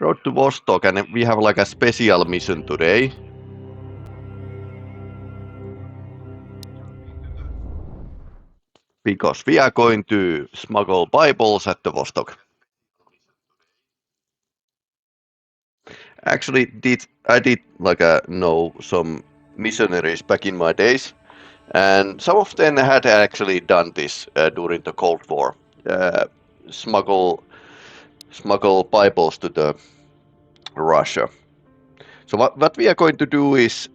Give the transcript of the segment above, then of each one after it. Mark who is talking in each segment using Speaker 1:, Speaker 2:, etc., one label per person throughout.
Speaker 1: Road to Vostok, and we have like a special mission today. Because we are going to smuggle Bibles at the Vostok. Actually, I did like know some missionaries back in my days, and some of them had actually done this during the Cold War. Smuggle Bibles to the Russia. So what we are going to do is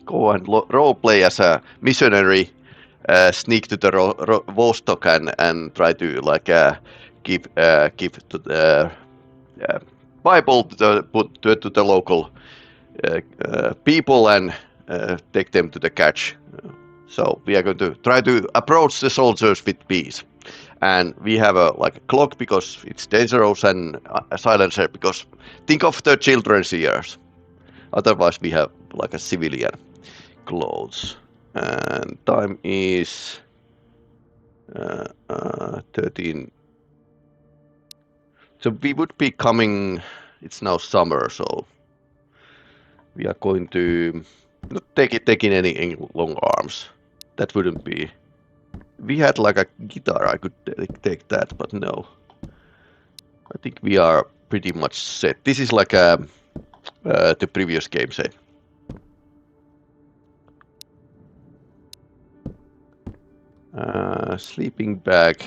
Speaker 1: go and role play as a missionary, sneak to the Vostok and try to like give to the Bible to the local people and take them to the catch. So we are going to try to approach the soldiers with peace. And we have a clock because it's dangerous, and a silencer because think of the children's ears. Otherwise we have like a civilian clothes. And time is 13. So we would be coming, it's now summer, so we are going to not taking any long arms. That wouldn't be. We had like a guitar, I could take that, but no. I think we are pretty much set. This is like the previous game set. Sleeping bag.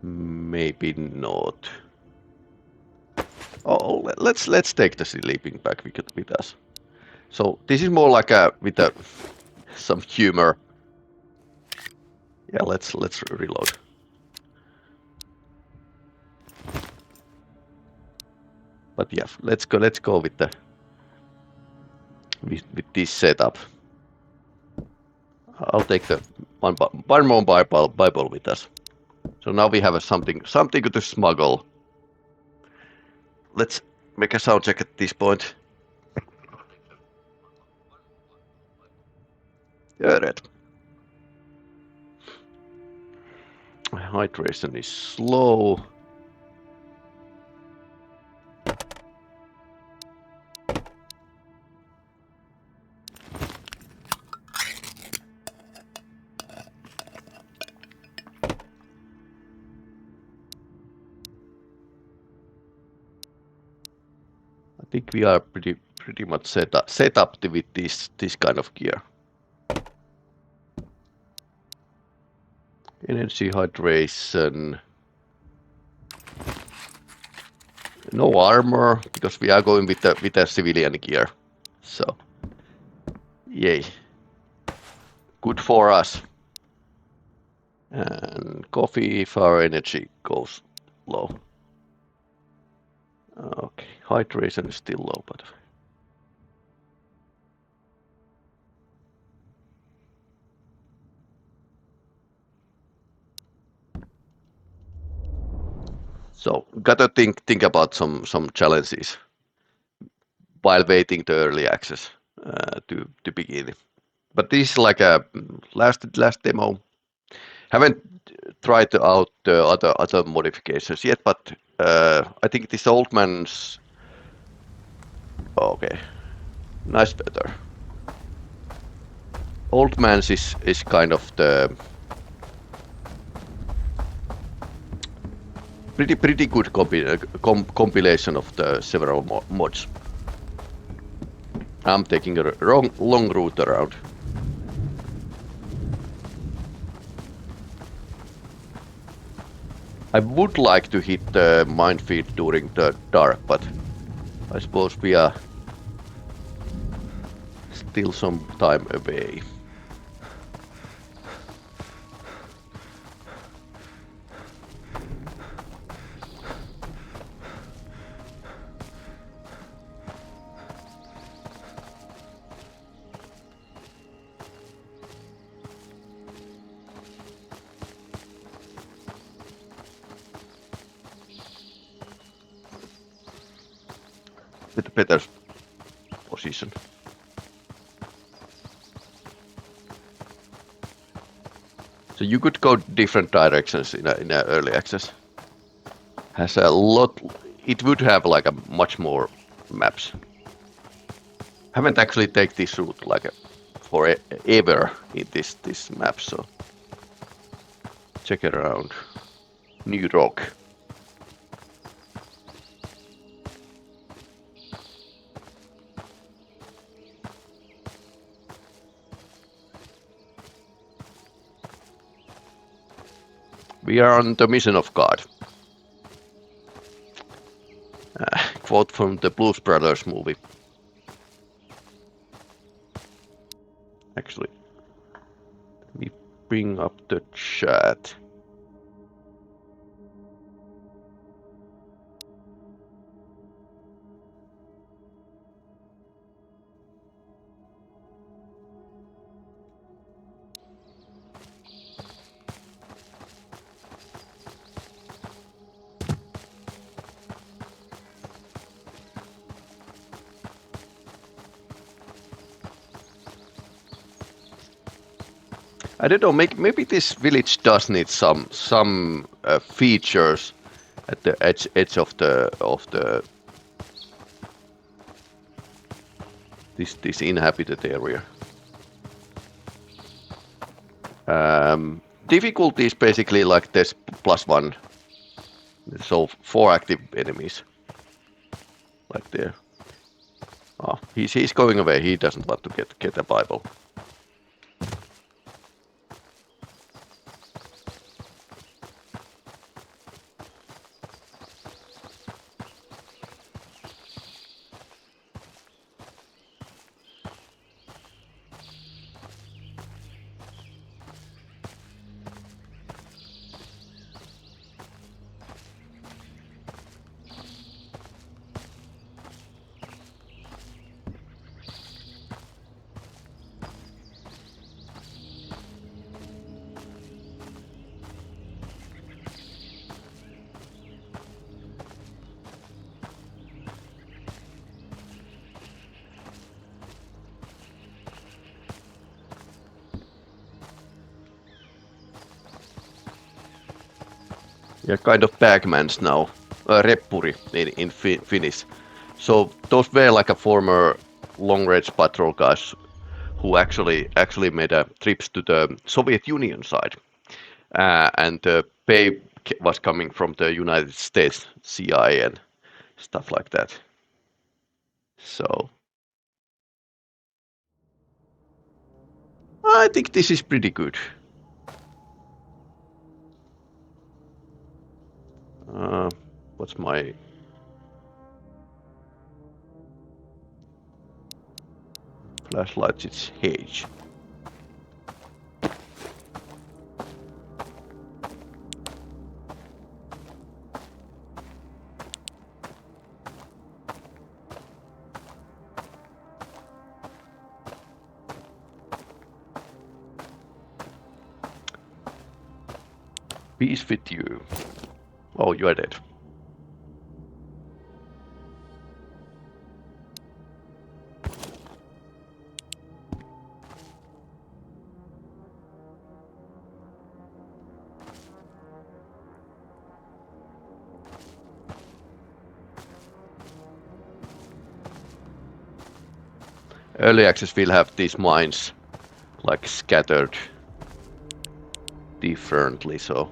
Speaker 1: Maybe not. Oh, let's take the sleeping bag with us. So this is more like with some humor. Yeah, let's reload. But yeah, let's go with this setup. I'll take the one more Bible with us. So now we have something to smuggle. Let's make a sound check at this point. Red. Hydration is slow. I think we are pretty much set up with this kind of gear. Energy, hydration. No armor because we are going with the civilian gear. So, yay. Good for us. And coffee if our energy goes low. Okay, hydration is still low, but so gotta think about some challenges while waiting the early access to begin. But this is like a last demo. Haven't tried out the other modifications yet, but I think this OldMan's okay, nice weather. OldMan's is kind of the pretty good compilation of the several mods. I'm taking a long route around. I would like to hit the minefield during the dark, but I suppose we are still some time away. With a better position. So you could go different directions in a early access. Has a lot it would have like a much more maps. Haven't actually taken this route like forever in this map, so check it around. New rock. We are on the mission of God. Quote from the Blues Brothers movie. Actually, let me bring up the chat. I don't know. Maybe this village does need some features at the edge of the this inhabited area. Difficulty is basically like this +1, so 4 active enemies, like there. Oh, he's going away. He doesn't want to get a Bible. Yeah, kind of bagmans now, reppuri in Finnish. So those were like a former long-range patrol guys who actually made a trips to the Soviet Union side, and the pay was coming from the United States CIA and stuff like that. So I think this is pretty good. What's my flashlight? It's H. Peace with you. Oh, you are dead. Early access will have these mines like scattered differently, so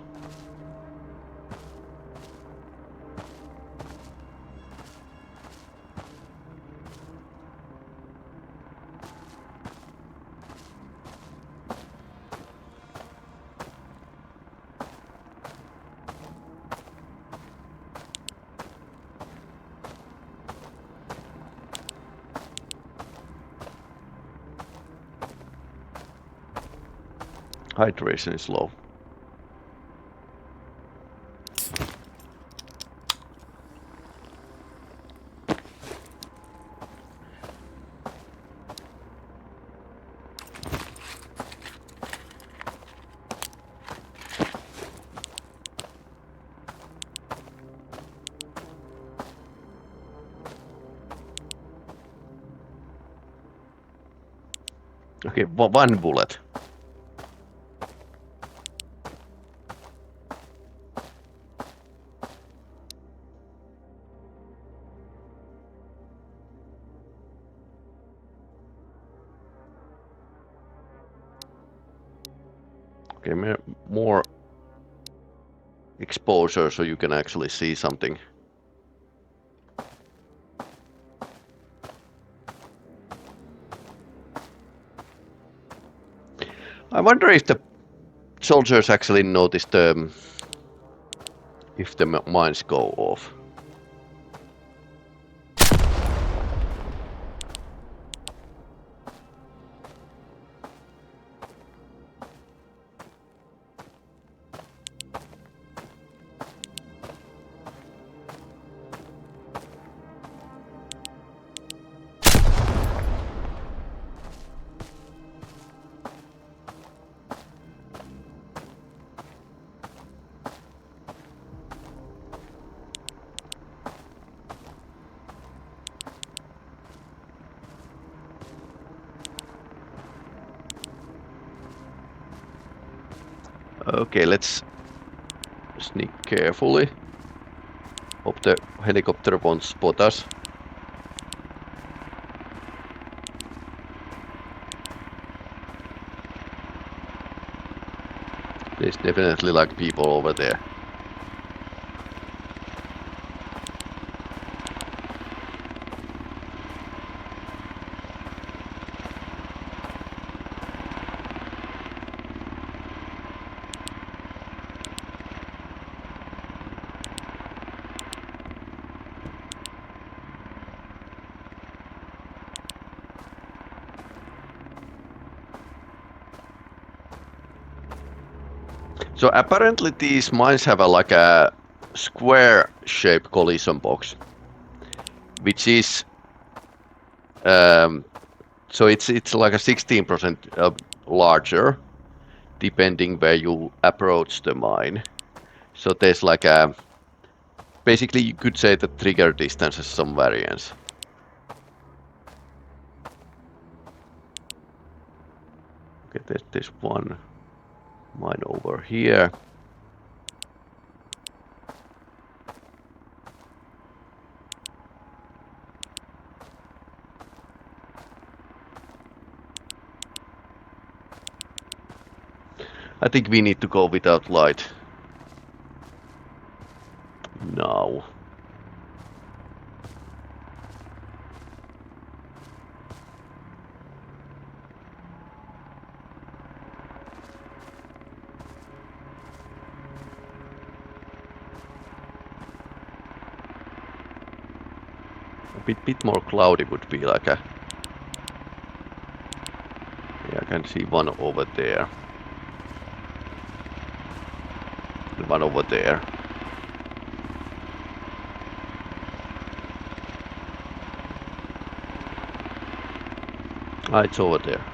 Speaker 1: hydration is low. Okay, one bullet. Okay, more exposure so you can actually see something. I wonder if the soldiers actually notice if the mines go off. Okay, let's sneak carefully. Hope the helicopter won't spot us. There's definitely like people over there. So apparently these mines have like a square-shaped collision box, which is so it's like a 16% larger, depending where you approach the mine. So there's like a basically you could say the trigger distance has some variance. Okay, there's one mine over here. I think we need to go without light. No. A bit more cloudy would be like a... Yeah, I can see one over there. One over there. Ah, it's over there.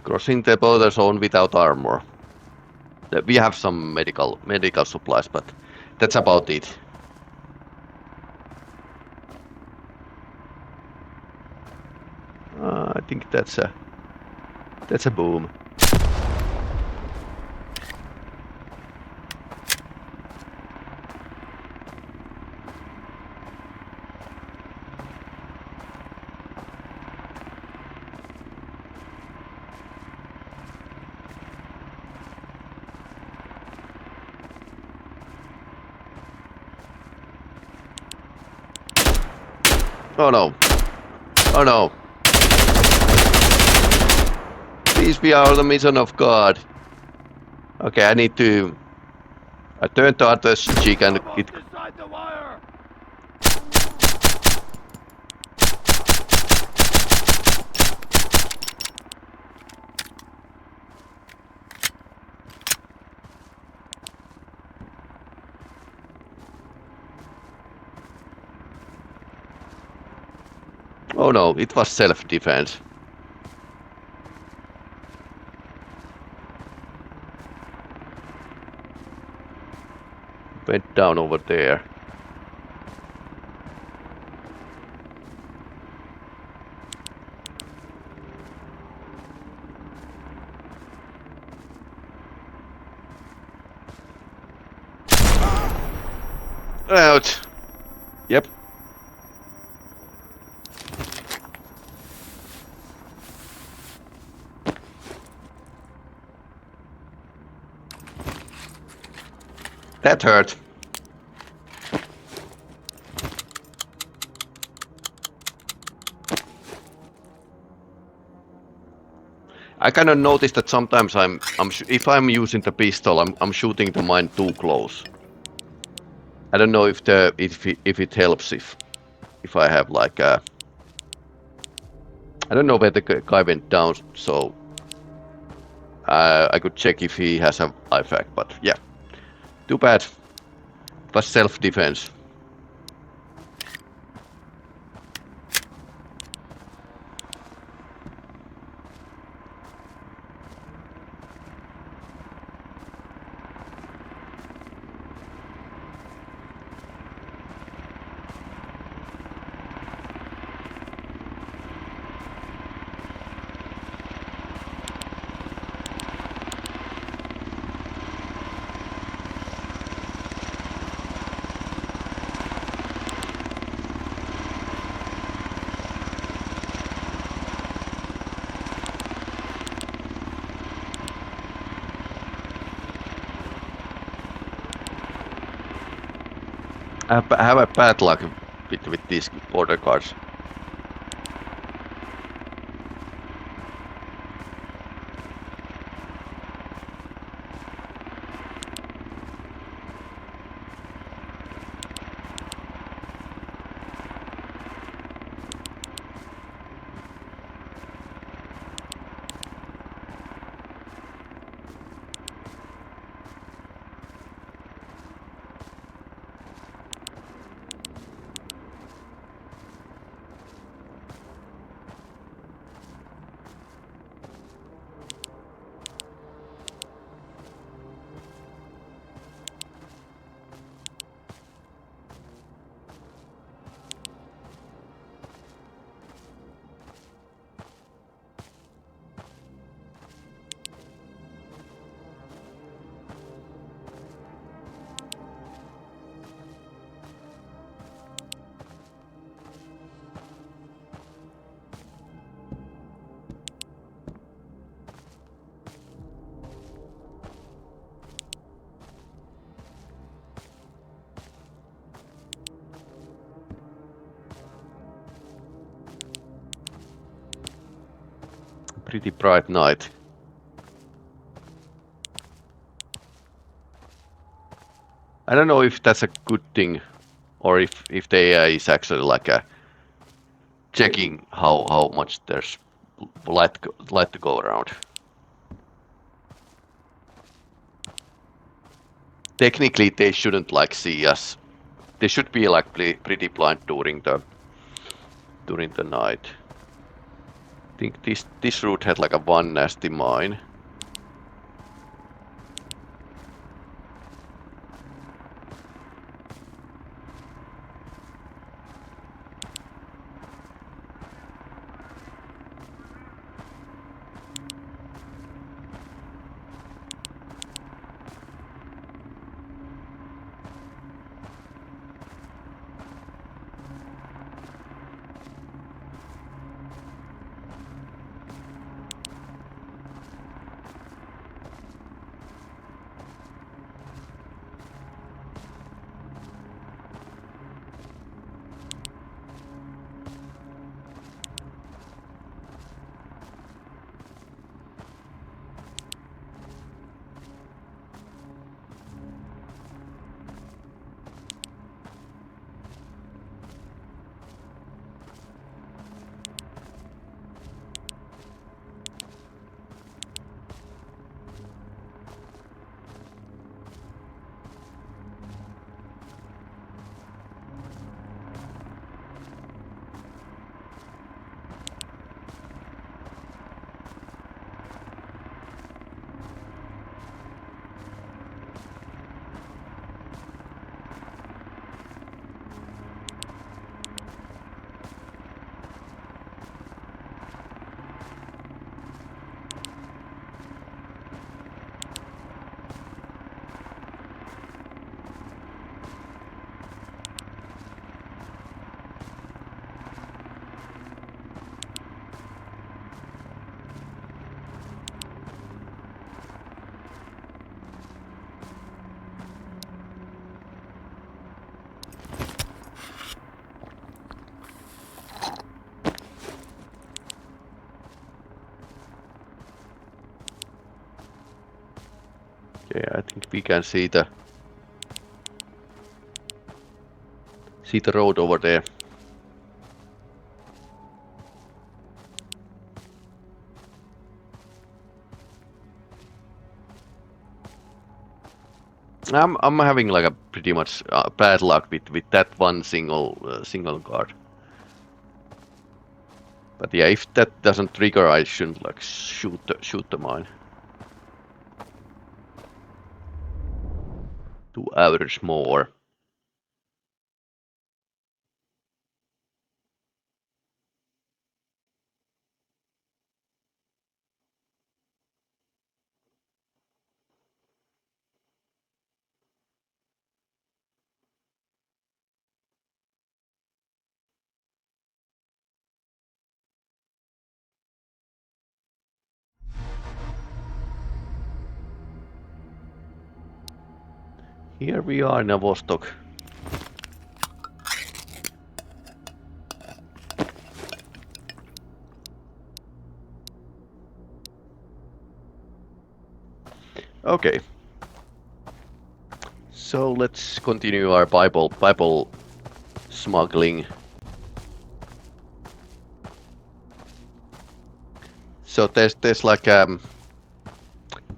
Speaker 1: Crossing the border zone without armor. We have some medical supplies, but that's about it. I think that's a boom. Oh no. Oh no. Please be out of the mission of God. Okay, I need to... I turn to other cheek and it... Oh no, it was self-defense. Went down over there. Out. Yep. That hurt. I kind of noticed that sometimes if I'm using the pistol, I'm shooting the mine too close. I don't know if it helps if I have like a. I don't know where the guy went down, so I could check if he has a life hack. But yeah, too bad. It was self-defense. I have a bad luck with these border guards. Pretty bright night. I don't know if that's a good thing, or if the AI is actually like a checking how much there's light to go around. Technically, they shouldn't like see us. They should be like pretty blind during the night. I think this route had like a one nasty mine. Okay, I think we can see the road over there. I'm having like a pretty much bad luck with that one single guard. But yeah, if that doesn't trigger, I shouldn't like shoot the mine. 2 hours more. Here we are in Vostok. Okay. So let's continue our Bible smuggling. So there's like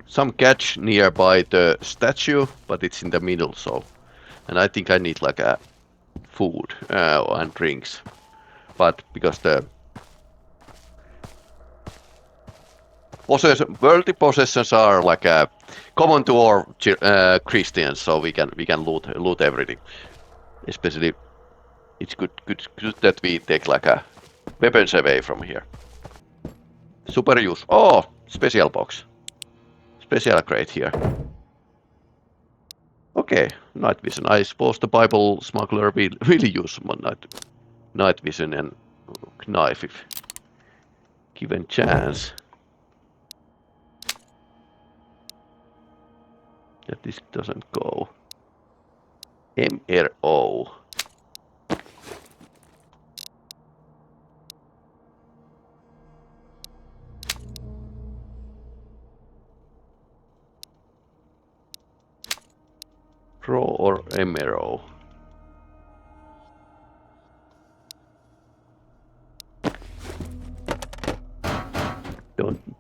Speaker 1: some catch nearby the statue, but it's in the middle. So, and I think I need like a food and drinks, but because the worldly possessions are like common to all Christians, so we can loot everything. Especially, it's good that we take like a weapons away from here. Super use. Oh, special box. Special crate here. Okay, night vision. I suppose the Bible smuggler will really use night vision and knife if given chance. That this doesn't go. MRO. Pro or MRO?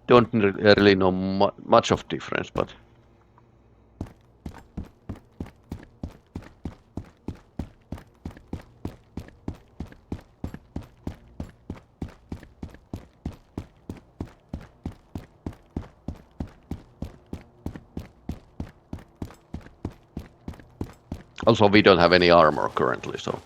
Speaker 1: Don't really know much of difference, but also we don't have any armor currently, so.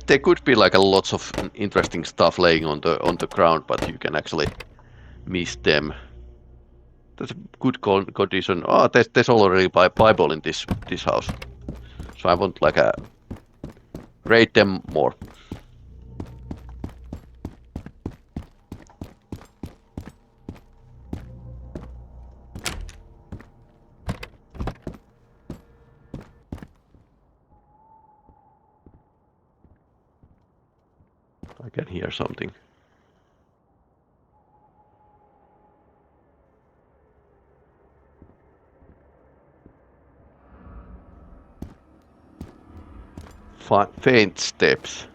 Speaker 1: There could be like a lots of interesting stuff laying on the ground, but you can actually miss them. That's a good condition. Oh, there's already Bible in this house, so I want like a raid them more. I can hear something. Faint steps.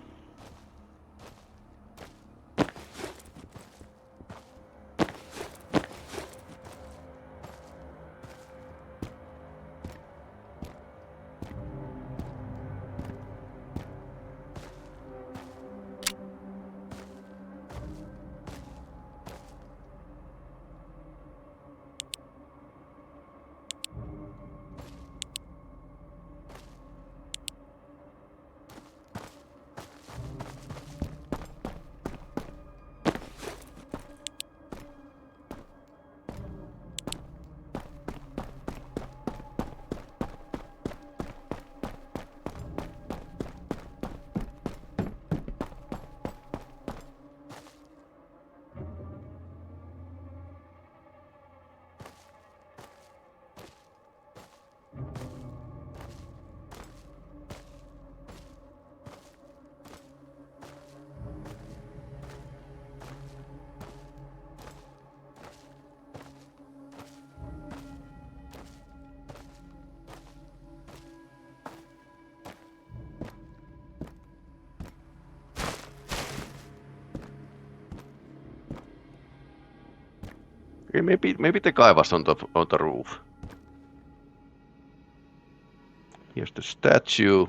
Speaker 1: Okay, maybe the guy was on the roof. Here's the statue.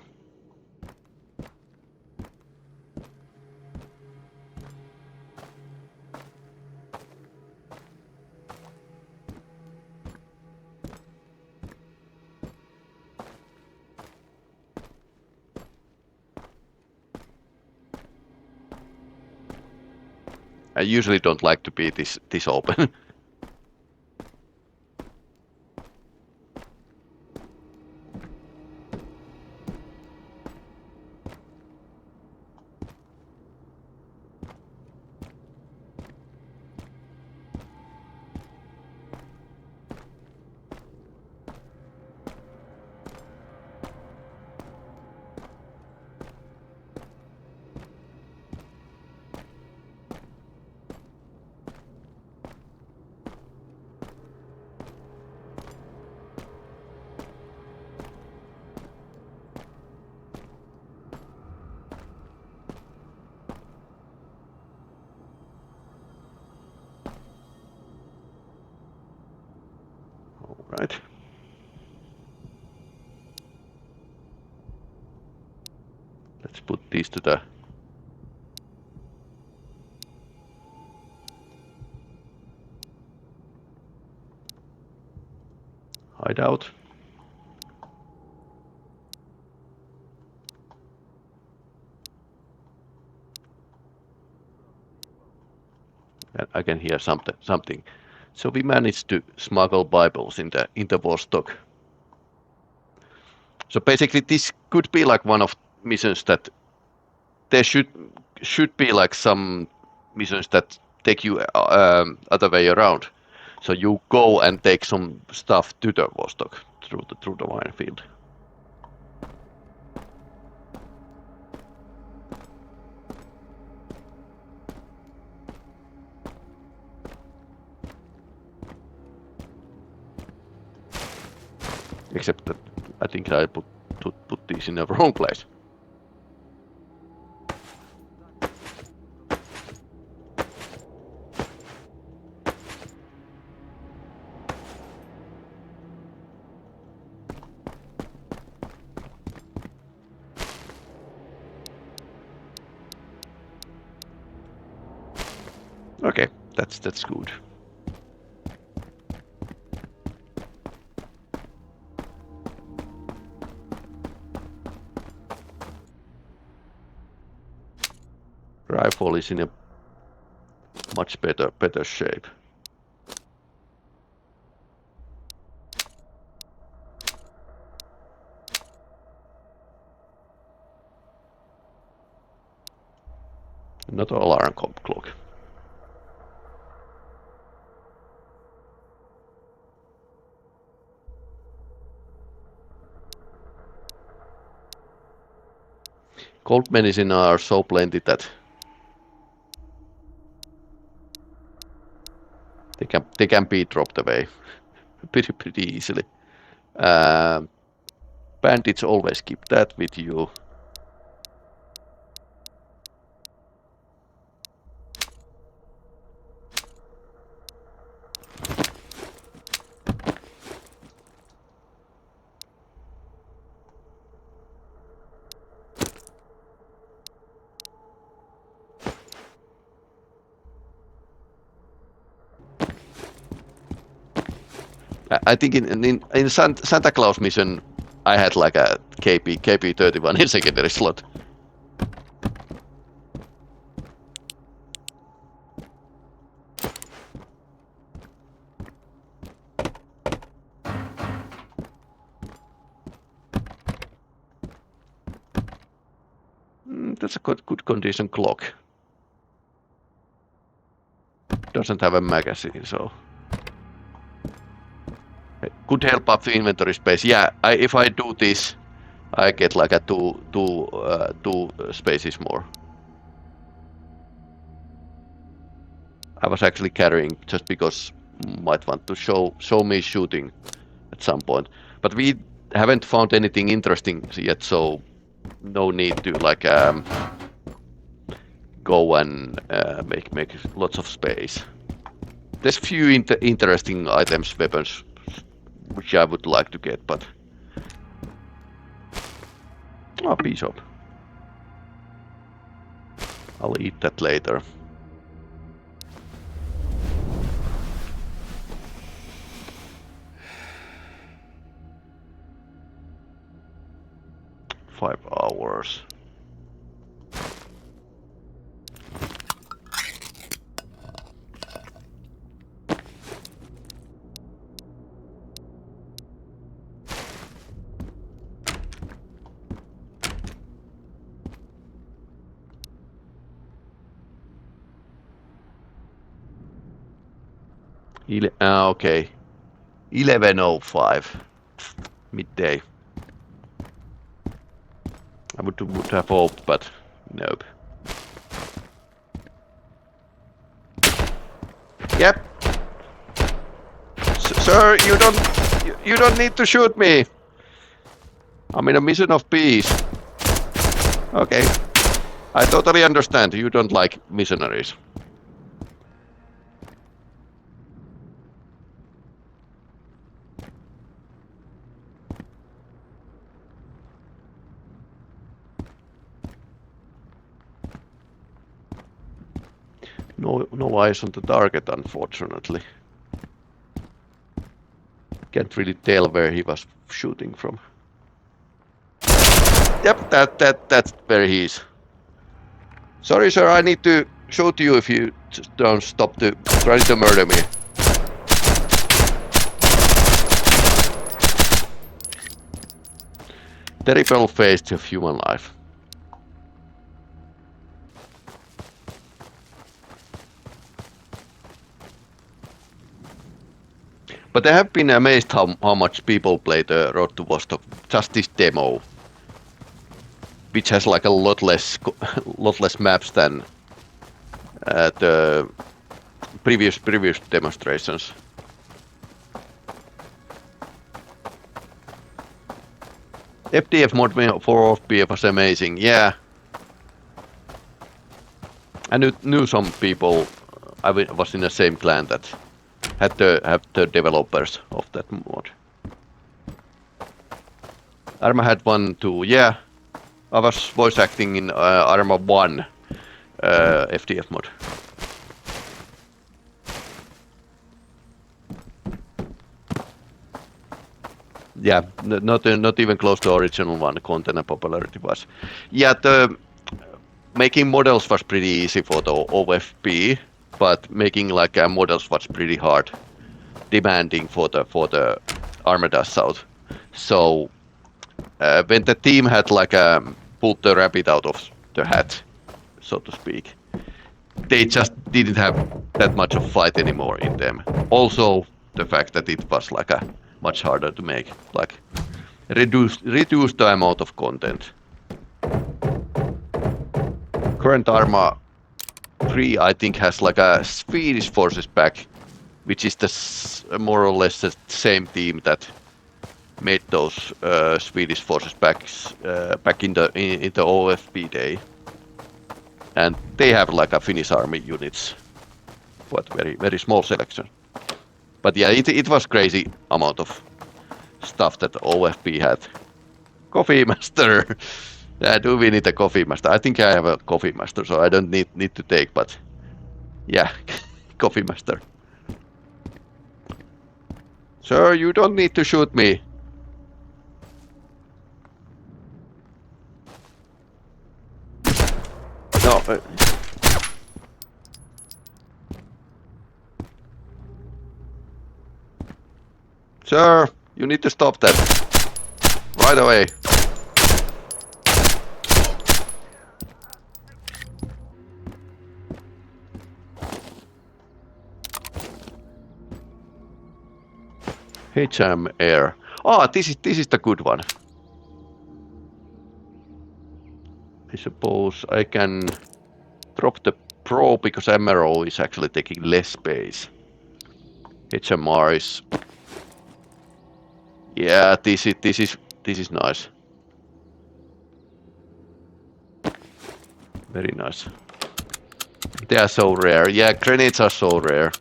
Speaker 1: I usually don't like to be this open. Right. Let's put these to the hideout. And I can hear something. So we managed to smuggle Bibles in the Vostok. So basically, this could be like one of missions that there should be like some missions that take you other way around. So you go and take some stuff to the Vostok through the minefield. Except that I think I put these in the wrong place. Okay, that's good. Rifle is in a much better shape. Not alarm clock. Cold medicine are so plenty that they can be dropped away pretty easily. Bandits, always keep that with you. I think in Santa Claus mission, I had like a KP31 in secondary slot. That's a good condition clock. Doesn't have a magazine, so could help up the inventory space. Yeah, if I do this, I get like a two spaces more. I was actually carrying just because might want to show me shooting at some point, but we haven't found anything interesting yet, so no need to like go and make lots of space. There's few interesting items, weapons, which I would like to get, but... Oh, piece of. I'll eat that later. Five hours. Okay. 11:05. Midday. I would have hoped, but nope. Yep. Sir, you don't need to shoot me. I'm in a mission of peace. Okay. I totally understand. You don't like missionaries. No eyes on the target, unfortunately. Can't really tell where he was shooting from. Yep, that's where he is. Sorry, sir, I need to shoot you if you don't stop trying to murder me. Terrible face of human life. But I have been amazed how much people play the Road to Vostok. Just this demo, which has like a lot less maps than the previous demonstrations. FDF mod for OFP was amazing, yeah. I knew some people. I was in the same clan that had the developers of that mod. Arma had one too, yeah. I was voice acting in Arma 1 FDF mod. Yeah, not even close to original one, content and popularity was. Yeah, the making models was pretty easy for the OFP, but making like models was pretty hard, demanding for the Armada South. So when the team had like pulled the rabbit out of the hat, so to speak, they just didn't have that much of fight anymore in them. Also, the fact that it was like much harder to make, like reduce the amount of content. Current Arma 3, I think, has like a Swedish forces pack, which is the more or less the same team that made those Swedish forces packs back in the OFP day, and they have like a Finnish army units, but very small selection. But yeah, it was crazy amount of stuff that OFP had. Coffee master. Do we need a coffee master? I think I have a coffee master, so I don't need to take. But yeah, coffee master. Sir, you don't need to shoot me. No. Sir, you need to stop that. Right away. HM Air. Oh, this is the good one. I suppose I can drop the Pro because MRO is actually taking less space. HMR is... Yeah, this is nice. Very nice. They are so rare. Yeah, grenades are so rare.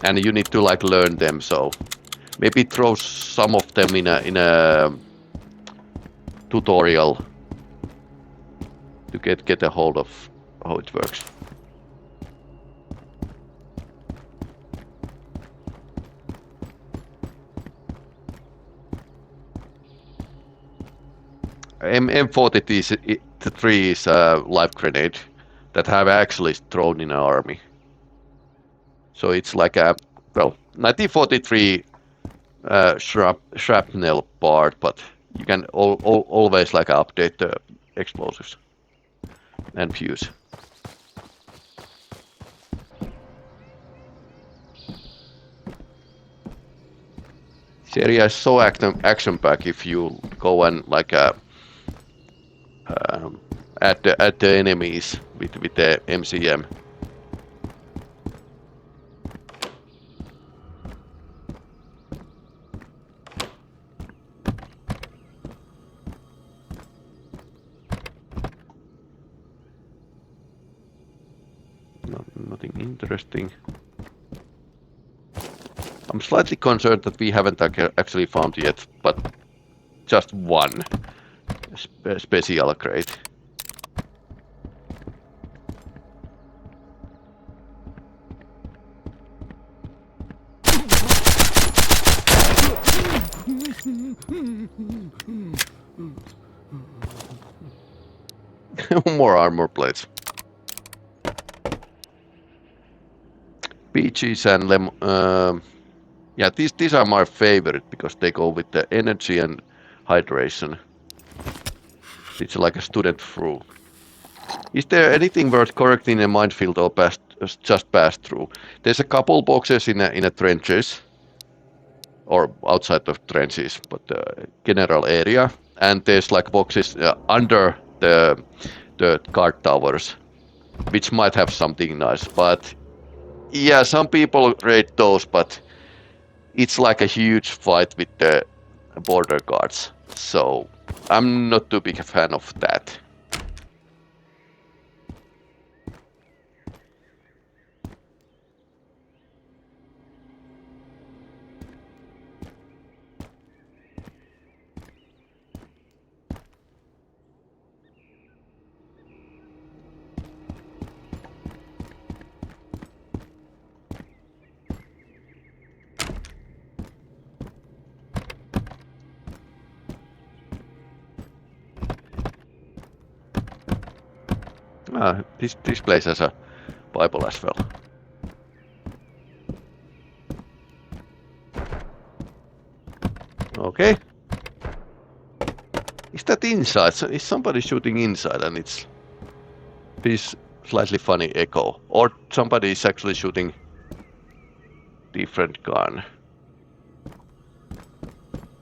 Speaker 1: and you need to like learn them. So maybe throw some of them in a tutorial to get a hold of how it works. M43 is a live grenade that have actually thrown in an army. So it's like a, well, 1943 shrapnel part, but you can always like update the explosives and fuse. This area is so action-packed if you go and like at the enemies with the MCM. Nothing interesting. I'm slightly concerned that we haven't actually found yet, but just one special crate. More armor plates. Peaches and lemon. Yeah, these are my favorite because they go with the energy and hydration. It's like a student fruit. Is there anything worth correcting in a minefield or just pass through? There's a couple boxes in a trenches, or outside of trenches, but general area, and there's like boxes under the guard towers, which might have something nice. But yeah, some people raid those, but it's like a huge fight with the border guards, so I'm not too big a fan of that. This place has a Bible as well. Okay. Is that inside? So is somebody shooting inside and it's this slightly funny echo? Or somebody is actually shooting different gun?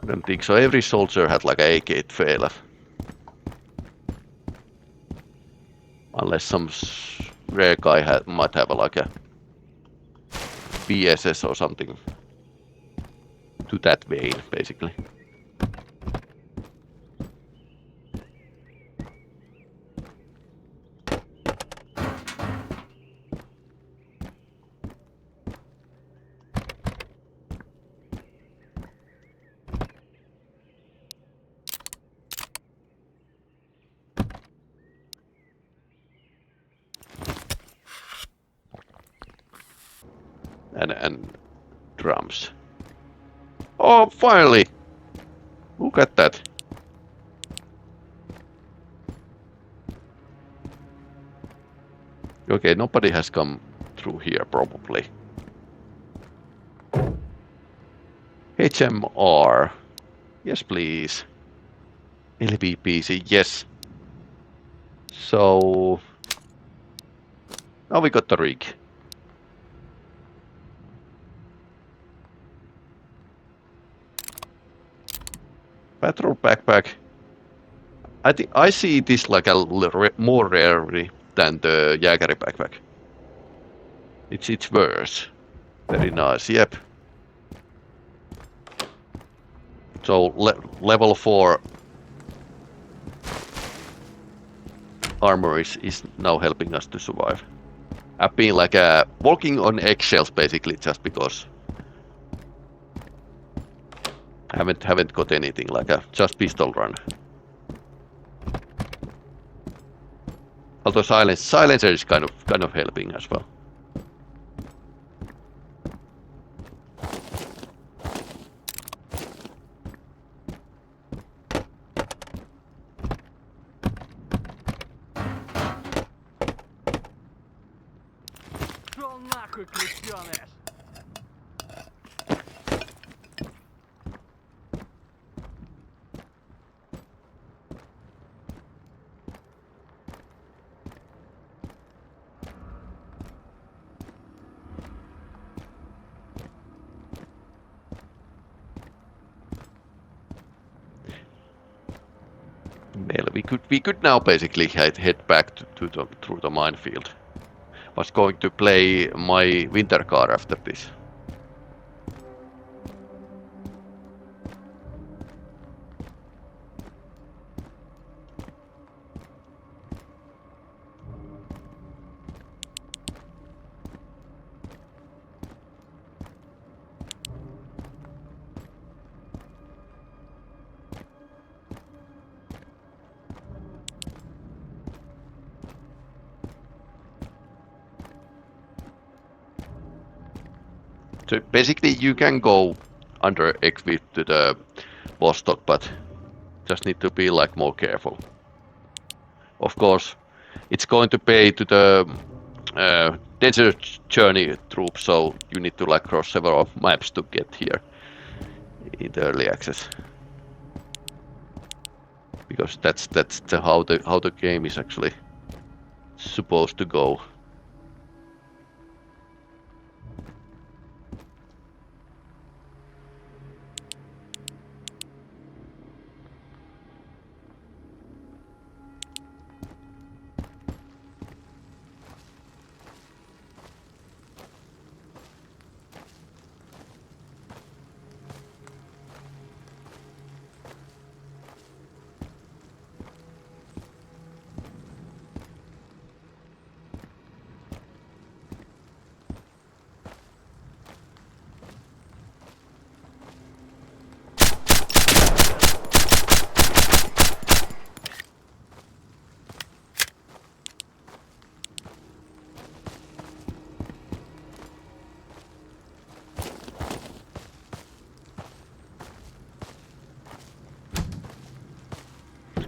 Speaker 1: I don't think so. Every soldier had like a AK-12. Unless some rare guy might have like a BSS or something to that vein, basically. And drums. Oh, finally! Look at that. Okay, nobody has come through here, probably. HMR. Yes, please. LVPC, yes. So... now we got the rig. Patrol backpack. I think I see this like a more rarely than the Jägeri backpack. It's worse. Very nice. Yep. So level 4 armor is now helping us to survive. I've been like walking on eggshells basically just because I haven't got anything like just pistol run. Although silencer is kind of helping as well. Well, we could now basically head back through the minefield. Was going to play my winter car after this. So basically you can go under equipped to the Vostok, but just need to be like more careful. Of course, it's going to pay to the desert journey troops, so you need to like cross several maps to get here in the early access. Because that's how the game is actually supposed to go.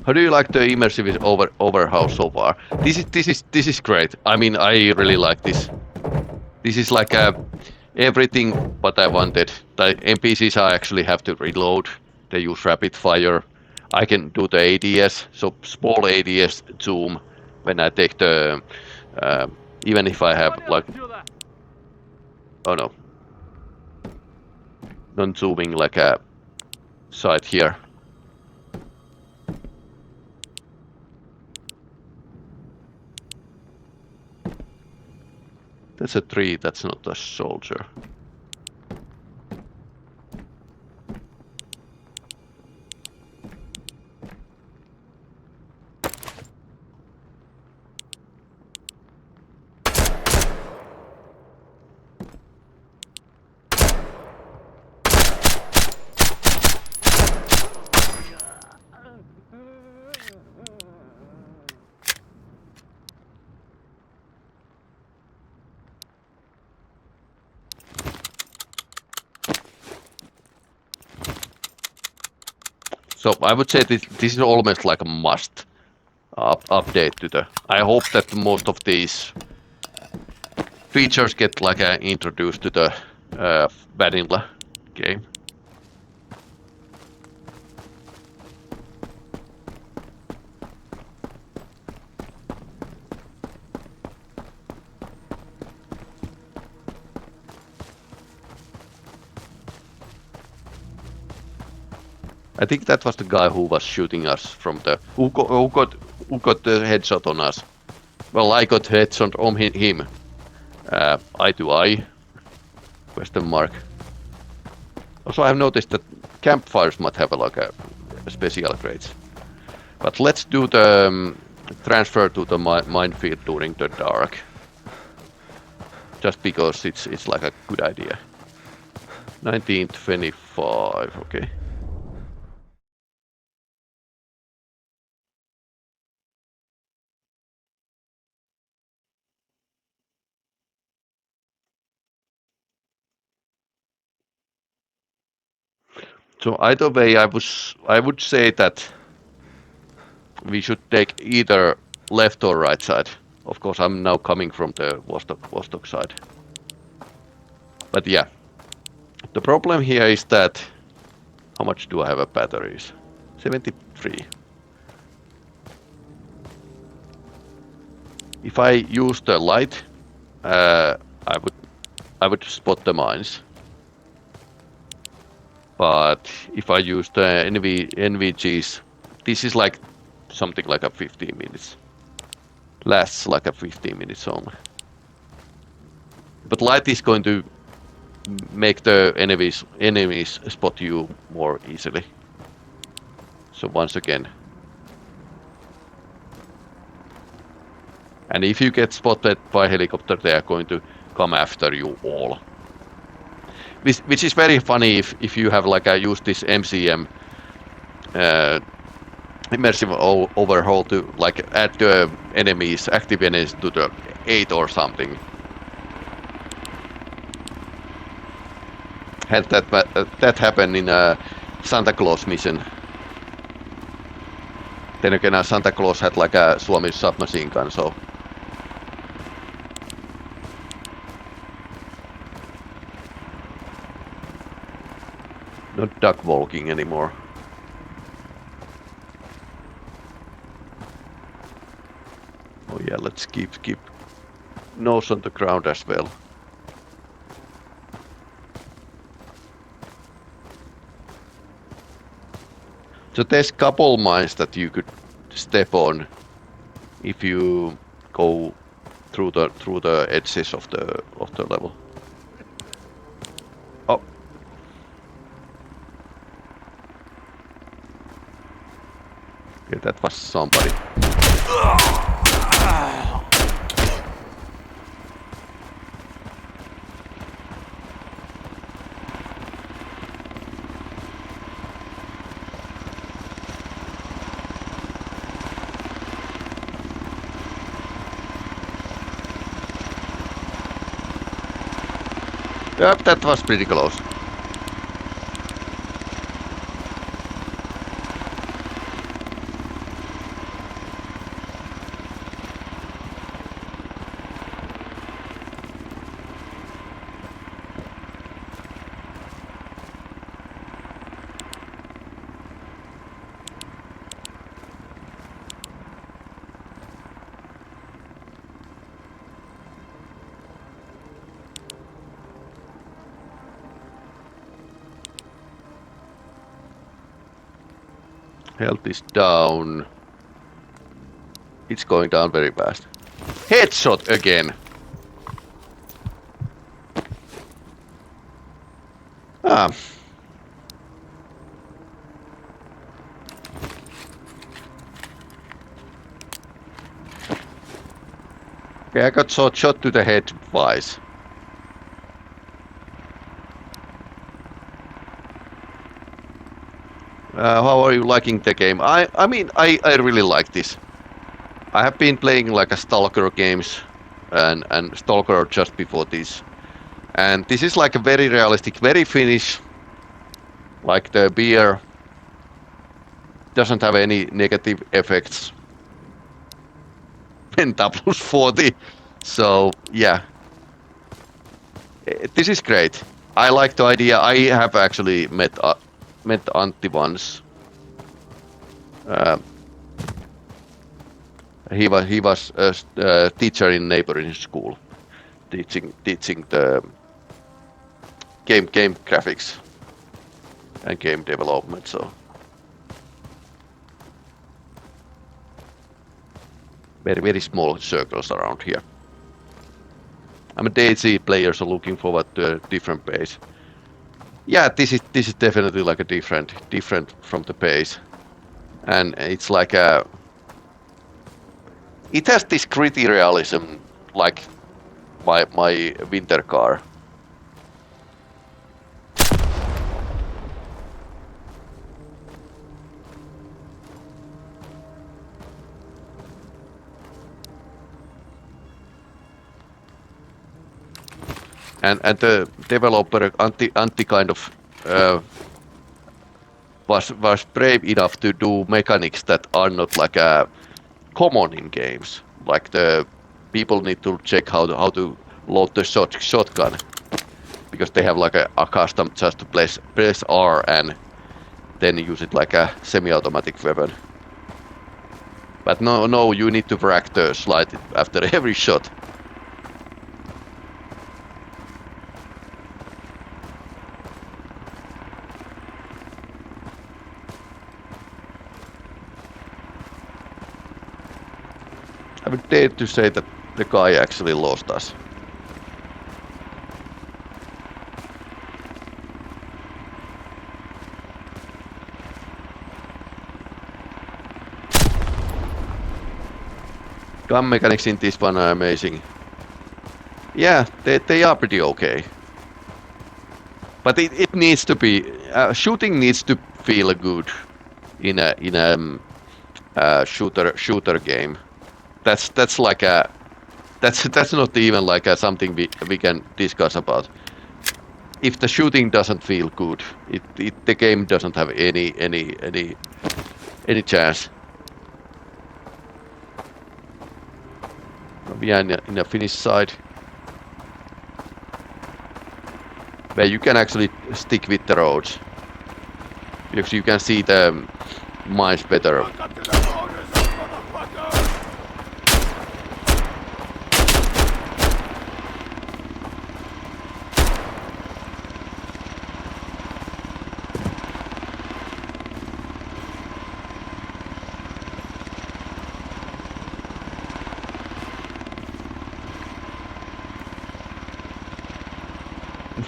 Speaker 1: How do you like the immersive overhaul so far? This is great. I mean, I really like this. This is like everything what I wanted. The NPCs I actually have to reload. They use rapid fire. I can do the ADS, so small ADS zoom when I take the even if I have like oh no, non-zooming like a side here. That's a tree, that's not a soldier. So I would say this is almost like a must update to the. I hope that most of these features get like introduced to the vanilla game. I think that was the guy who was shooting us from the who got the headshot on us. Well, I got headshot on him. Eye to eye. Question mark. Also, I've noticed that campfires might have like a special grades. But let's do the transfer to the minefield during the dark. just because it's like a good idea. 1925, okay. So either way, I would say that we should take either left or right side. Of course, I'm now coming from the Vostok side. But yeah, the problem here is that how much do I have a batteries? 73. If I use the light, I would spot the mines. But if I use the NVGs, this is like something like a 15 minutes. Lasts like a 15 minutes only. But light is going to make the enemies spot you more easily. So once again. And if you get spotted by helicopter, they are going to come after you all. Which is very funny if you have like use this MCM immersive overhaul to like add the enemies, active enemies to the 8 or something. Had that happen in a Santa Claus mission. Then again, Santa Claus had like a Suomi submachine gun, so. Not duck walking anymore. Oh yeah, let's keep nose on the ground as well. So there's couple mines that you could step on if you go through the edges of the level. Oh. Okay, that was somebody. Yep, that was pretty close. Health is down. It's going down very fast. Headshot again. Ah. Okay, I got shot to the head twice. How are you liking the game? I mean, I really like this. I have been playing like a Stalker games and Stalker just before this. And this is like a very realistic, very Finnish. Like the beer doesn't have any negative effects. Penta plus 40. So yeah. This is great. I like the idea. I have actually met Antti once. He was a teacher in neighboring school, teaching the game graphics and game development. So very small circles around here. I mean, DayZ players are looking forward to a different pace. Yeah, this is definitely like a different from the pace, and it's like it has this gritty realism, like my winter car. And the developer Antti kind of was brave enough to do mechanics that are not like common in games. Like the people need to check how to load the shotgun, because they have like a custom just to press R and then use it like a semi-automatic weapon. But no, you need to rack the slide after every shot. I would dare to say that the guy actually lost us. Gun mechanics in this one are amazing. Yeah, they are pretty okay. But it needs to be shooting needs to feel good in a shooter game. That's like a that's not even like something we can discuss about. If the shooting doesn't feel good, the game doesn't have any chance. We are in the Finnish side, where you can actually stick with the roads, because you can see the mines better.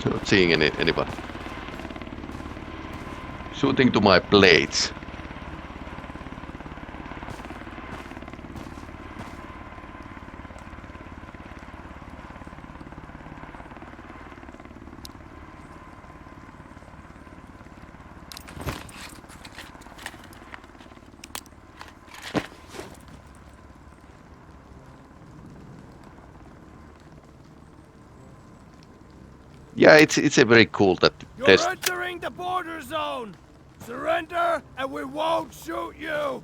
Speaker 1: Not seeing anybody. Shooting to my blades. Yeah, it's a very cool that
Speaker 2: You're entering the border zone. Surrender, and we won't shoot you.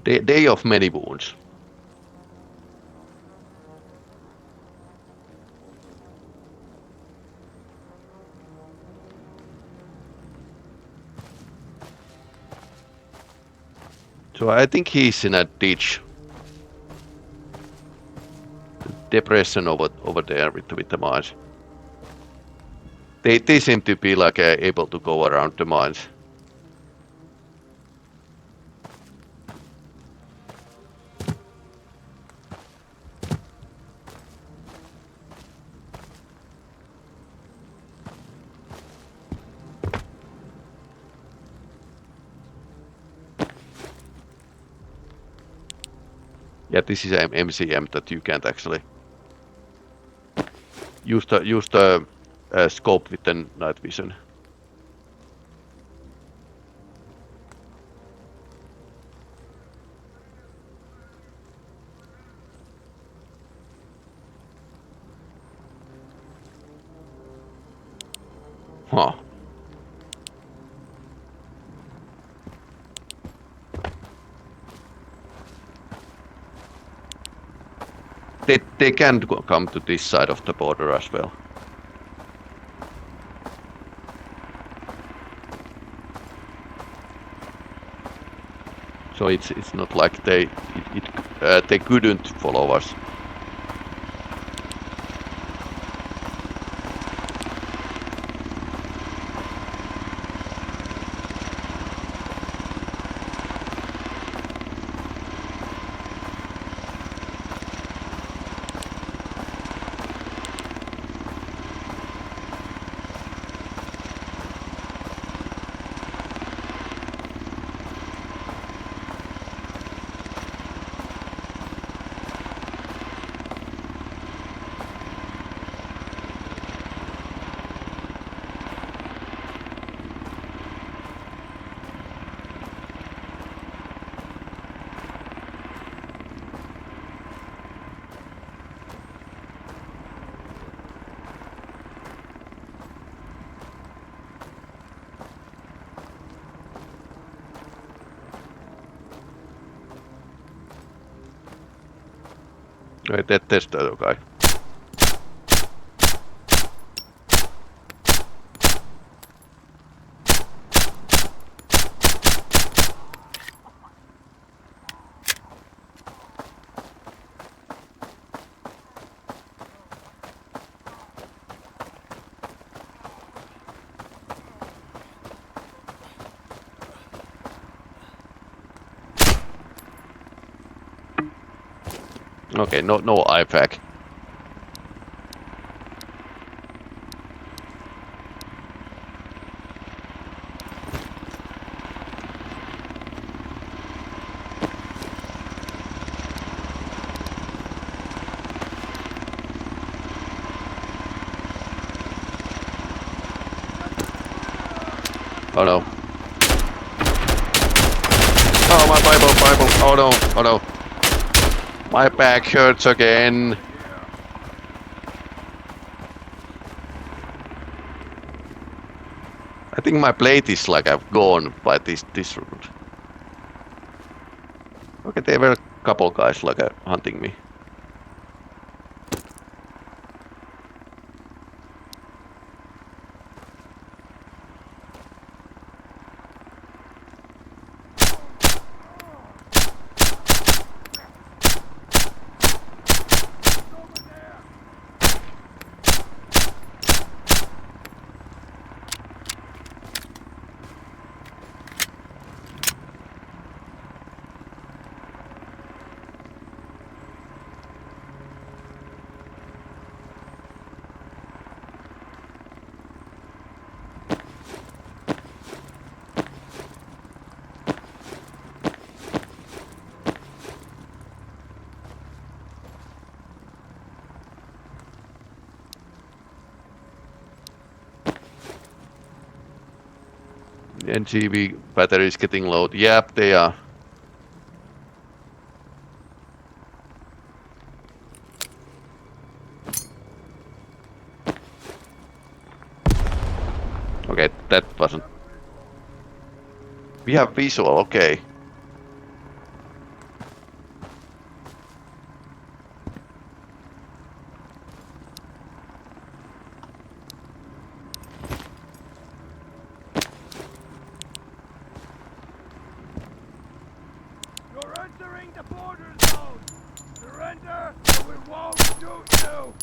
Speaker 1: Day of many wounds. So I think he's in a ditch. Depression over there with the mines. They seem to be like able to go around the mines. Yeah, this is an MCM that you can't actually use the scope with the night vision. Huh. They can come to this side of the border as well. So it's not like they couldn't follow us. Ei tee testailu kai. Okay, no IFAC. Oh no. Oh, my Bible. Oh no. My back hurts again. I think my plate is like I've gone by this route. Okay, there were a couple guys like hunting me. The NGV battery is getting low. Yep, they are. Okay, that wasn't. We have visual, okay.
Speaker 2: You're entering the border zone. Surrender, or we won't shoot you.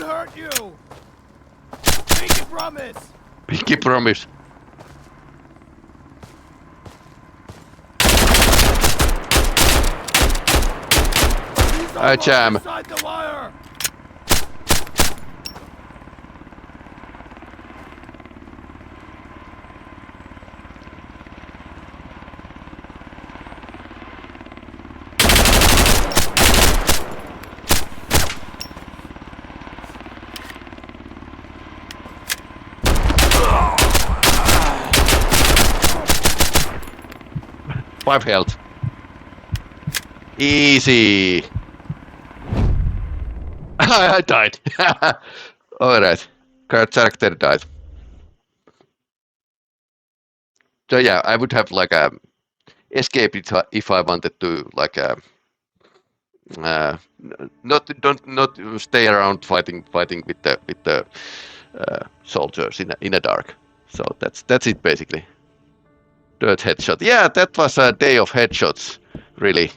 Speaker 2: Hurt you! Pinky promise!
Speaker 1: Pinky promise. I jam.
Speaker 2: Inside the wire.
Speaker 1: 5 health. Easy. I died. Alright. Character died. So yeah, I would have like a escape it if I wanted to like not stay around fighting with the soldiers in a dark. So that's it basically. Dirt headshot. Yeah, that was a day of headshots. Really.